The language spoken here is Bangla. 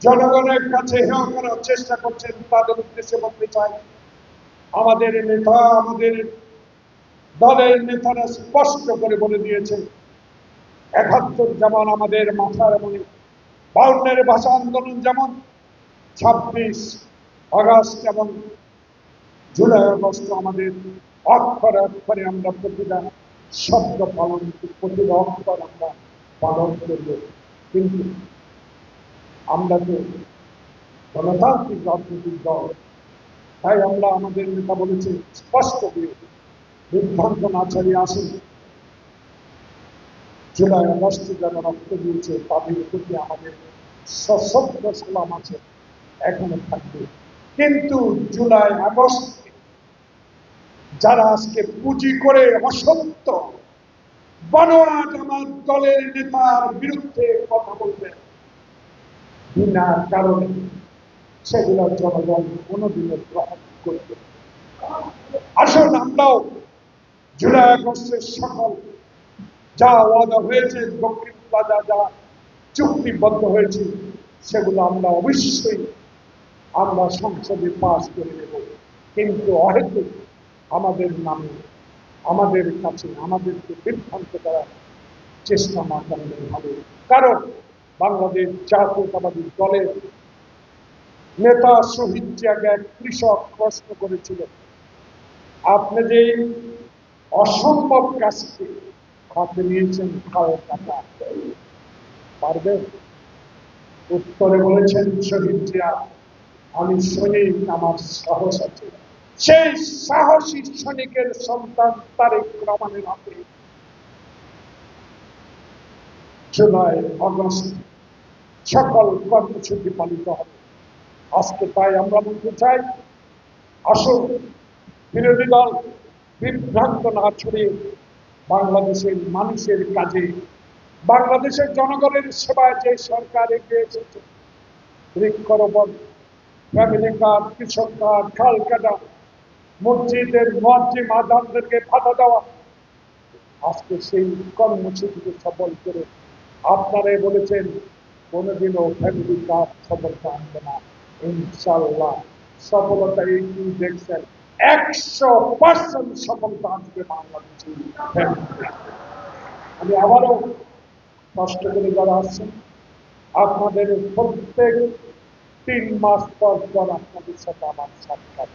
জনগণের কাছে হেয় করার চেষ্টা করছেন, তাদের উদ্দেশ্যে বলতে চাই, আমাদের নেতা, আমাদের দলের নেতারা স্পষ্ট করে বলে দিয়েছে ৭১ যেমন আমাদের মাথার মনে, ৫২ ভাষা আন্দোলন যেমন, ২৬ আগস্ট এবং জুলাই আগস্ট আমাদের অক্ষরে অক্ষরে আমরা প্রতিটা শব্দ পালন, প্রতিটা অক্ষর আমরা পালন করব। কিন্তু আমরা তো গণতান্ত্রিক রাজনৈতিক দল, তাই আমরা আমাদের নেতা বলেছে স্পষ্ট দিয়ে বিভ্রান্ত না ছাড়িয়ে আসুন। জুলাই আগস্টে যারা রক্ত দিয়েছে তাদের প্রতি আমাদের সশস্ত্র সালাম আছে, এখনো থাকবে। কিন্তু জুলাই আগস্ট যারা আজকে পুঁজি করে অসত্য বানোয়াট আমার দলের নেতার বিরুদ্ধে কথা বলবেন বিনা কারণে, সেগুলো জনগণ কোনোদিনও গ্রহণ করবে। আসুন আমরাও জুলাই আগস্টের সকল যা ওয়াদা হয়েছে, দক্ষিণ প্লাজা যা চুক্তিবদ্ধ হয়েছে, সেগুলো আমরা অবশ্যই আমরা সংসদে পাস করে নেব। কিন্তু অহেতুক আমাদের নামে, আমাদের কাছে আমাদেরকে বিভ্রান্ত করার চেষ্টা না করলে হবে। কারণ বাংলাদেশ জাতীয়তাবাদী দলের নেতা শহীদ জিয়াকে এক কৃষক প্রশ্ন করেছিল, আপনি যে অসম্ভব কাজকে হাতে নিয়েছেন, খাল কাটা পারবেন? উত্তরে বলেছেন শহীদ জিয়া, আমি সৈনিক, আমার সাহস আছে। সেই সাহসী সৈনিকের সন্তান তারেক রহমানের হাতে জুলাই আগস্ট সকল কর্মসূচি পালিত হবে। আজকে তাই আমরা বলতে চাই, আসুন বিরোধী দল বিভ্রান্ত না ছড়িয়ে বাংলাদেশের মানুষের কাজে, বাংলাদেশের জনগণের সেবায় যে সরকার এগিয়ে এসেছে, বৃক্ষরোপণ, ফ্যামিলি কার্ড, কৃষক কার্ড, খাল কাটা, মসজিদের মুয়াজ্জিম আযানদেরকে ভাতা দেওয়া, আজকে সেই কর্মসূচিকে সফল করে আপনারাই বলেছেন কোনোদিনও ফ্যামিলি কার্ড সফলতা আনবে না। ইনশাআল্লাহ সফলতা এই দেখছেন ১০০% সফলতা আসবে বাংলাদেশে। আমি আবারও কষ্ট করে যারা আসছেন, আপনাদের প্রত্যেক ৩ মাস পর পর আপনাদের সাথে আমার সাক্ষাৎ।